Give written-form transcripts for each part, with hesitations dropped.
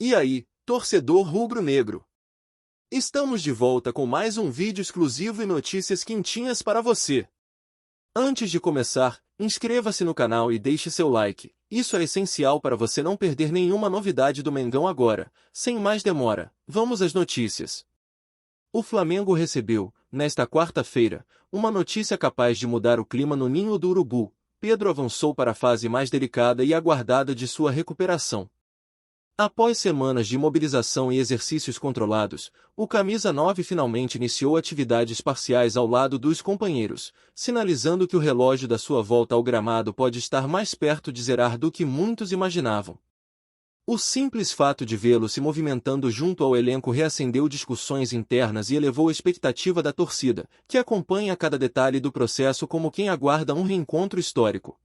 E aí, torcedor rubro-negro? Estamos de volta com mais um vídeo exclusivo e notícias quentinhas para você. Antes de começar, inscreva-se no canal e deixe seu like. Isso é essencial para você não perder nenhuma novidade do Mengão agora. Sem mais demora, vamos às notícias. O Flamengo recebeu, nesta quarta-feira, uma notícia capaz de mudar o clima no ninho do Urubu. Pedro avançou para a fase mais delicada e aguardada de sua recuperação. Após semanas de mobilização e exercícios controlados, o camisa 9 finalmente iniciou atividades parciais ao lado dos companheiros, sinalizando que o relógio da sua volta ao gramado pode estar mais perto de zerar do que muitos imaginavam. O simples fato de vê-lo se movimentando junto ao elenco reacendeu discussões internas e elevou a expectativa da torcida, que acompanha cada detalhe do processo como quem aguarda um reencontro histórico.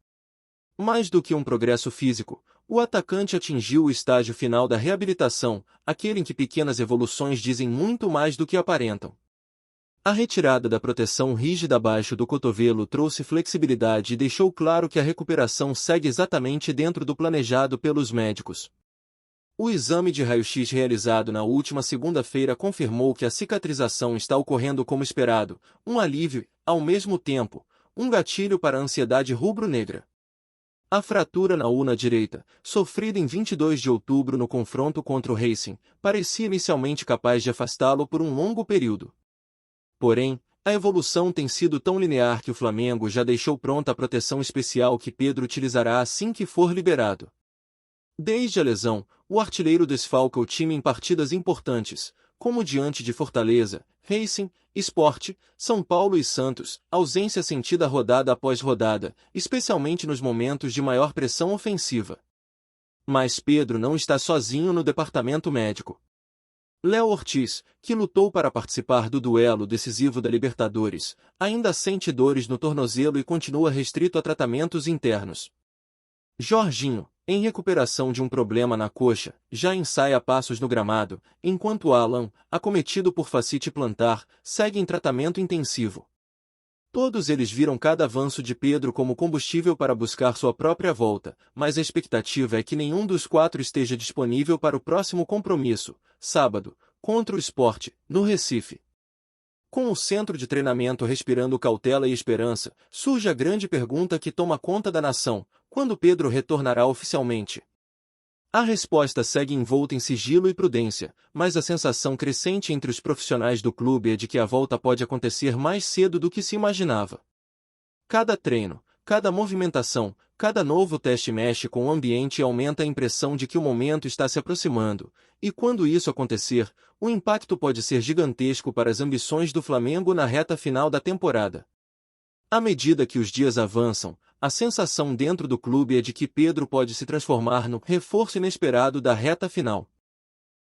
Mais do que um progresso físico, o atacante atingiu o estágio final da reabilitação, aquele em que pequenas evoluções dizem muito mais do que aparentam. A retirada da proteção rígida abaixo do cotovelo trouxe flexibilidade e deixou claro que a recuperação segue exatamente dentro do planejado pelos médicos. O exame de raio-x realizado na última segunda-feira confirmou que a cicatrização está ocorrendo como esperado, um alívio e, ao mesmo tempo, um gatilho para a ansiedade rubro-negra. A fratura na ulna direita, sofrida em 22 de outubro no confronto contra o Racing, parecia inicialmente capaz de afastá-lo por um longo período. Porém, a evolução tem sido tão linear que o Flamengo já deixou pronta a proteção especial que Pedro utilizará assim que for liberado. Desde a lesão, o artilheiro desfalca o time em partidas importantes, como diante de Fortaleza, Racing, Sport, São Paulo e Santos, ausência sentida rodada após rodada, especialmente nos momentos de maior pressão ofensiva. Mas Pedro não está sozinho no departamento médico. Léo Ortiz, que lutou para participar do duelo decisivo da Libertadores, ainda sente dores no tornozelo e continua restrito a tratamentos internos. Jorginho, em recuperação de um problema na coxa, já ensaia passos no gramado, enquanto Alan, acometido por fascite plantar, segue em tratamento intensivo. Todos eles viram cada avanço de Pedro como combustível para buscar sua própria volta, mas a expectativa é que nenhum dos quatro esteja disponível para o próximo compromisso, sábado, contra o Sport, no Recife. Com o centro de treinamento respirando cautela e esperança, surge a grande pergunta que toma conta da nação: quando Pedro retornará oficialmente? A resposta segue envolta em sigilo e prudência, mas a sensação crescente entre os profissionais do clube é de que a volta pode acontecer mais cedo do que se imaginava. Cada treino, cada movimentação, cada novo teste mexe com o ambiente e aumenta a impressão de que o momento está se aproximando, e quando isso acontecer, o impacto pode ser gigantesco para as ambições do Flamengo na reta final da temporada. À medida que os dias avançam, a sensação dentro do clube é de que Pedro pode se transformar no reforço inesperado da reta final.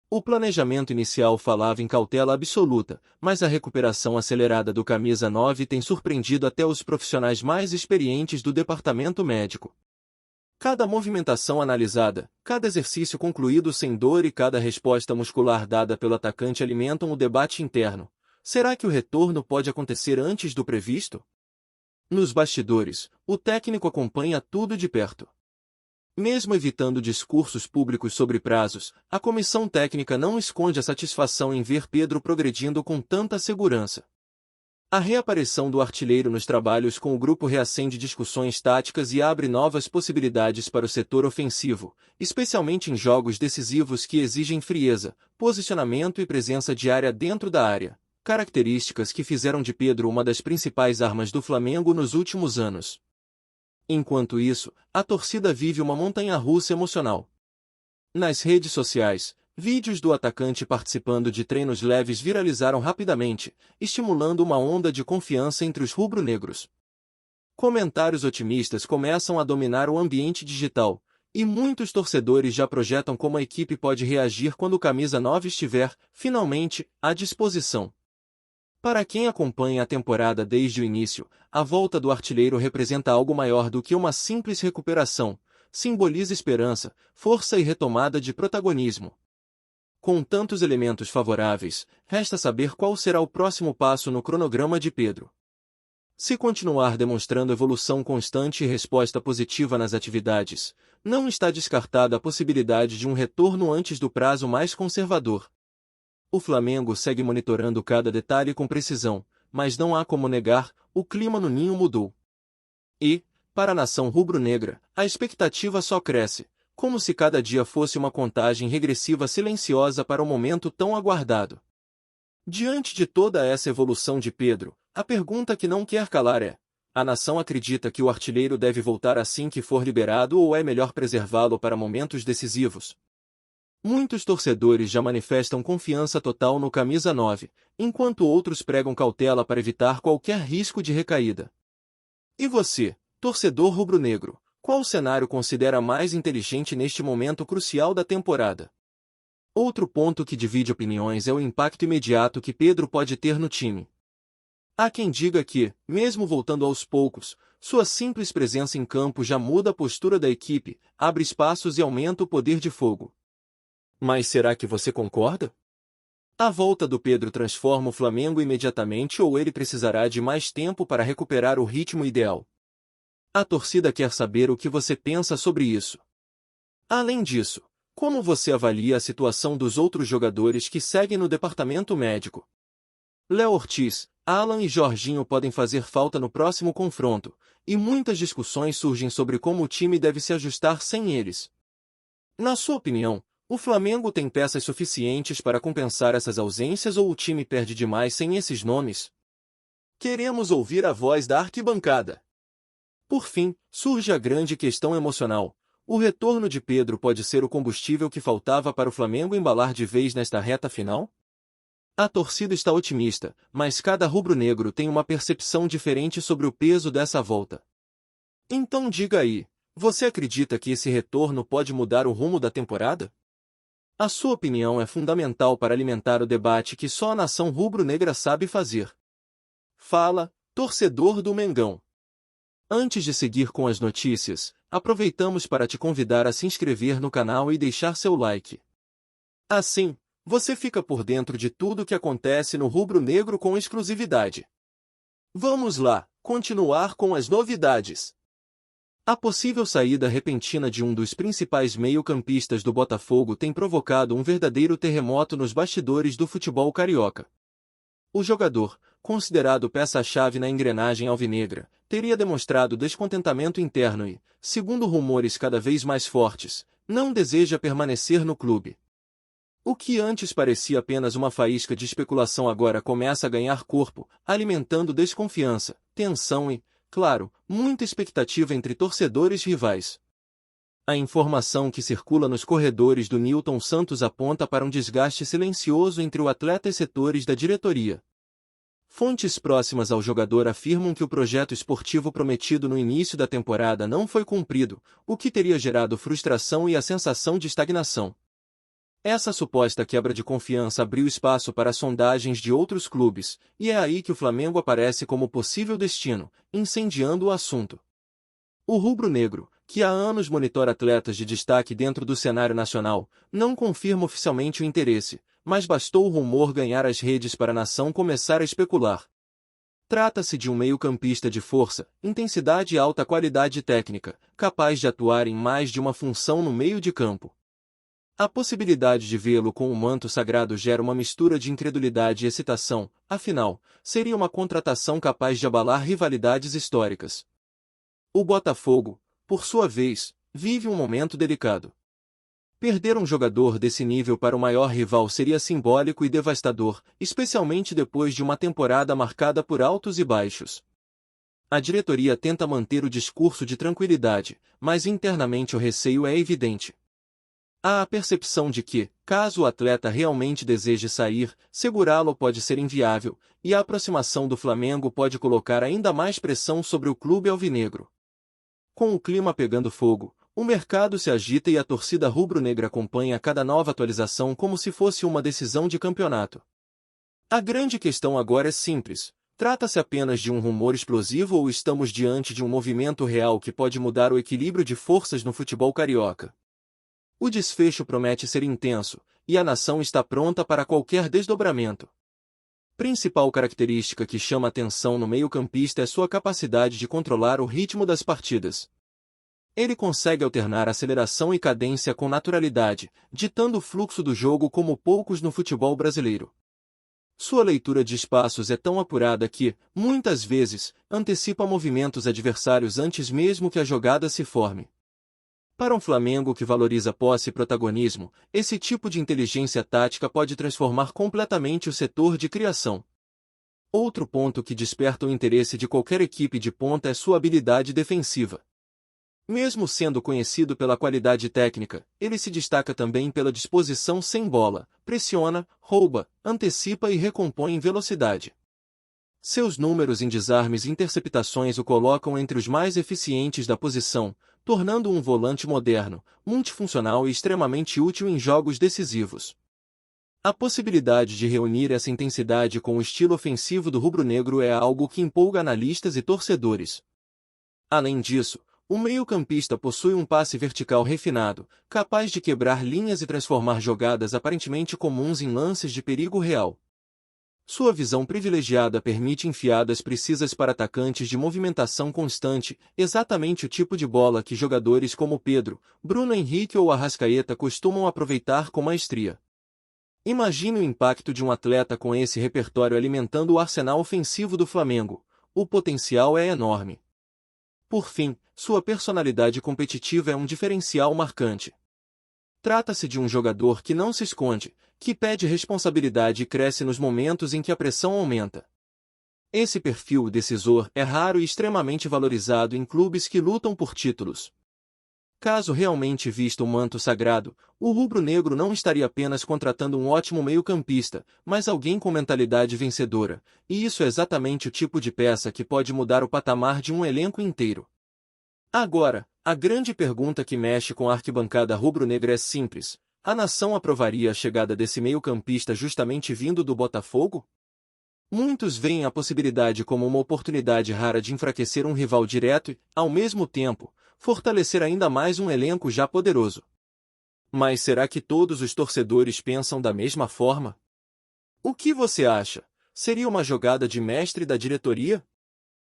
O planejamento inicial falava em cautela absoluta, mas a recuperação acelerada do camisa 9 tem surpreendido até os profissionais mais experientes do departamento médico. Cada movimentação analisada, cada exercício concluído sem dor e cada resposta muscular dada pelo atacante alimentam o debate interno. Será que o retorno pode acontecer antes do previsto? Nos bastidores, o técnico acompanha tudo de perto. Mesmo evitando discursos públicos sobre prazos, a comissão técnica não esconde a satisfação em ver Pedro progredindo com tanta segurança. A reaparição do artilheiro nos trabalhos com o grupo reacende discussões táticas e abre novas possibilidades para o setor ofensivo, especialmente em jogos decisivos que exigem frieza, posicionamento e presença diária dentro da área. Características que fizeram de Pedro uma das principais armas do Flamengo nos últimos anos. Enquanto isso, a torcida vive uma montanha-russa emocional. Nas redes sociais, vídeos do atacante participando de treinos leves viralizaram rapidamente, estimulando uma onda de confiança entre os rubro-negros. Comentários otimistas começam a dominar o ambiente digital, e muitos torcedores já projetam como a equipe pode reagir quando o camisa 9 estiver, finalmente, à disposição. Para quem acompanha a temporada desde o início, a volta do artilheiro representa algo maior do que uma simples recuperação, simboliza esperança, força e retomada de protagonismo. Com tantos elementos favoráveis, resta saber qual será o próximo passo no cronograma de Pedro. Se continuar demonstrando evolução constante e resposta positiva nas atividades, não está descartada a possibilidade de um retorno antes do prazo mais conservador. O Flamengo segue monitorando cada detalhe com precisão, mas não há como negar, o clima no ninho mudou. E, para a nação rubro-negra, a expectativa só cresce, como se cada dia fosse uma contagem regressiva silenciosa para o momento tão aguardado. Diante de toda essa evolução de Pedro, a pergunta que não quer calar é: a nação acredita que o artilheiro deve voltar assim que for liberado ou é melhor preservá-lo para momentos decisivos? Muitos torcedores já manifestam confiança total no camisa 9, enquanto outros pregam cautela para evitar qualquer risco de recaída. E você, torcedor rubro-negro, qual cenário considera mais inteligente neste momento crucial da temporada? Outro ponto que divide opiniões é o impacto imediato que Pedro pode ter no time. Há quem diga que, mesmo voltando aos poucos, sua simples presença em campo já muda a postura da equipe, abre espaços e aumenta o poder de fogo. Mas será que você concorda? A volta do Pedro transforma o Flamengo imediatamente ou ele precisará de mais tempo para recuperar o ritmo ideal? A torcida quer saber o que você pensa sobre isso. Além disso, como você avalia a situação dos outros jogadores que seguem no departamento médico? Léo Ortiz, Alan e Jorginho podem fazer falta no próximo confronto, e muitas discussões surgem sobre como o time deve se ajustar sem eles. Na sua opinião, o Flamengo tem peças suficientes para compensar essas ausências ou o time perde demais sem esses nomes? Queremos ouvir a voz da arquibancada. Por fim, surge a grande questão emocional. O retorno de Pedro pode ser o combustível que faltava para o Flamengo embalar de vez nesta reta final? A torcida está otimista, mas cada rubro-negro tem uma percepção diferente sobre o peso dessa volta. Então diga aí, você acredita que esse retorno pode mudar o rumo da temporada? A sua opinião é fundamental para alimentar o debate que só a nação rubro-negra sabe fazer. Fala, torcedor do Mengão. Antes de seguir com as notícias, aproveitamos para te convidar a se inscrever no canal e deixar seu like. Assim, você fica por dentro de tudo o que acontece no rubro-negro com exclusividade. Vamos lá, continuar com as novidades. A possível saída repentina de um dos principais meio-campistas do Botafogo tem provocado um verdadeiro terremoto nos bastidores do futebol carioca. O jogador, considerado peça-chave na engrenagem alvinegra, teria demonstrado descontentamento interno e, segundo rumores cada vez mais fortes, não deseja permanecer no clube. O que antes parecia apenas uma faísca de especulação agora começa a ganhar corpo, alimentando desconfiança, tensão e, claro, muita expectativa entre torcedores rivais. A informação que circula nos corredores do Nilton Santos aponta para um desgaste silencioso entre o atleta e setores da diretoria. Fontes próximas ao jogador afirmam que o projeto esportivo prometido no início da temporada não foi cumprido, o que teria gerado frustração e a sensação de estagnação. Essa suposta quebra de confiança abriu espaço para sondagens de outros clubes, e é aí que o Flamengo aparece como possível destino, incendiando o assunto. O rubro-negro, que há anos monitora atletas de destaque dentro do cenário nacional, não confirma oficialmente o interesse, mas bastou o rumor ganhar as redes para a nação começar a especular. Trata-se de um meio-campista de força, intensidade e alta qualidade técnica, capaz de atuar em mais de uma função no meio de campo. A possibilidade de vê-lo com o manto sagrado gera uma mistura de incredulidade e excitação, afinal, seria uma contratação capaz de abalar rivalidades históricas. O Botafogo, por sua vez, vive um momento delicado. Perder um jogador desse nível para o maior rival seria simbólico e devastador, especialmente depois de uma temporada marcada por altos e baixos. A diretoria tenta manter o discurso de tranquilidade, mas internamente o receio é evidente. Há a percepção de que, caso o atleta realmente deseje sair, segurá-lo pode ser inviável, e a aproximação do Flamengo pode colocar ainda mais pressão sobre o clube alvinegro. Com o clima pegando fogo, o mercado se agita e a torcida rubro-negra acompanha cada nova atualização como se fosse uma decisão de campeonato. A grande questão agora é simples: trata-se apenas de um rumor explosivo ou estamos diante de um movimento real que pode mudar o equilíbrio de forças no futebol carioca? O desfecho promete ser intenso, e a nação está pronta para qualquer desdobramento. Principal característica que chama atenção no meio-campista é sua capacidade de controlar o ritmo das partidas. Ele consegue alternar aceleração e cadência com naturalidade, ditando o fluxo do jogo como poucos no futebol brasileiro. Sua leitura de espaços é tão apurada que, muitas vezes, antecipa movimentos adversários antes mesmo que a jogada se forme. Para um Flamengo que valoriza posse e protagonismo, esse tipo de inteligência tática pode transformar completamente o setor de criação. Outro ponto que desperta o interesse de qualquer equipe de ponta é sua habilidade defensiva. Mesmo sendo conhecido pela qualidade técnica, ele se destaca também pela disposição sem bola, pressiona, rouba, antecipa e recompõe em velocidade. Seus números em desarmes e interceptações o colocam entre os mais eficientes da posição, tornando-o um volante moderno, multifuncional e extremamente útil em jogos decisivos. A possibilidade de reunir essa intensidade com o estilo ofensivo do rubro-negro é algo que empolga analistas e torcedores. Além disso, o meio-campista possui um passe vertical refinado, capaz de quebrar linhas e transformar jogadas aparentemente comuns em lances de perigo real. Sua visão privilegiada permite enfiadas precisas para atacantes de movimentação constante, exatamente o tipo de bola que jogadores como Pedro, Bruno Henrique ou Arrascaeta costumam aproveitar com maestria. Imagine o impacto de um atleta com esse repertório alimentando o arsenal ofensivo do Flamengo. O potencial é enorme. Por fim, sua personalidade competitiva é um diferencial marcante. Trata-se de um jogador que não se esconde, que pede responsabilidade e cresce nos momentos em que a pressão aumenta. Esse perfil decisor é raro e extremamente valorizado em clubes que lutam por títulos. Caso realmente vista o manto sagrado, o rubro-negro não estaria apenas contratando um ótimo meio-campista, mas alguém com mentalidade vencedora, e isso é exatamente o tipo de peça que pode mudar o patamar de um elenco inteiro. Agora, a grande pergunta que mexe com a arquibancada rubro-negra é simples: a nação aprovaria a chegada desse meio-campista justamente vindo do Botafogo? Muitos veem a possibilidade como uma oportunidade rara de enfraquecer um rival direto e, ao mesmo tempo, fortalecer ainda mais um elenco já poderoso. Mas será que todos os torcedores pensam da mesma forma? O que você acha? Seria uma jogada de mestre da diretoria?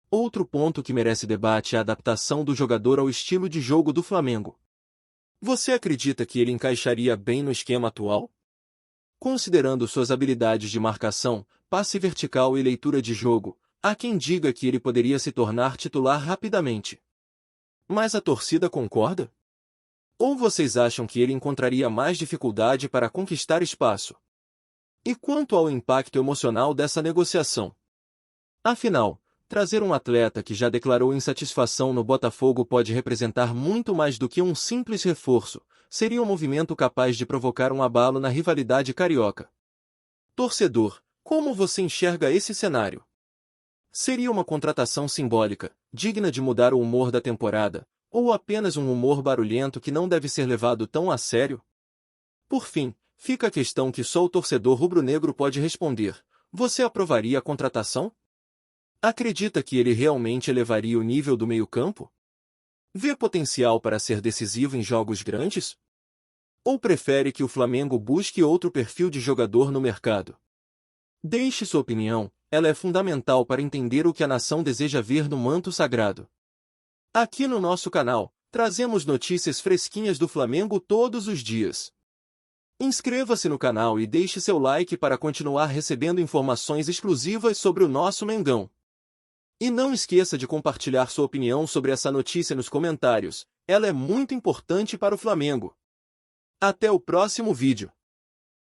Outro ponto que merece debate é a adaptação do jogador ao estilo de jogo do Flamengo. Você acredita que ele encaixaria bem no esquema atual? Considerando suas habilidades de marcação, passe vertical e leitura de jogo, há quem diga que ele poderia se tornar titular rapidamente. Mas a torcida concorda? Ou vocês acham que ele encontraria mais dificuldade para conquistar espaço? E quanto ao impacto emocional dessa negociação? Afinal, trazer um atleta que já declarou insatisfação no Botafogo pode representar muito mais do que um simples reforço, seria um movimento capaz de provocar um abalo na rivalidade carioca. Torcedor, como você enxerga esse cenário? Seria uma contratação simbólica, digna de mudar o humor da temporada, ou apenas um humor barulhento que não deve ser levado tão a sério? Por fim, fica a questão que só o torcedor rubro-negro pode responder: você aprovaria a contratação? Acredita que ele realmente elevaria o nível do meio-campo? Vê potencial para ser decisivo em jogos grandes? Ou prefere que o Flamengo busque outro perfil de jogador no mercado? Deixe sua opinião, ela é fundamental para entender o que a nação deseja ver no manto sagrado. Aqui no nosso canal, trazemos notícias fresquinhas do Flamengo todos os dias. Inscreva-se no canal e deixe seu like para continuar recebendo informações exclusivas sobre o nosso Mengão. E não esqueça de compartilhar sua opinião sobre essa notícia nos comentários, ela é muito importante para o Flamengo. Até o próximo vídeo.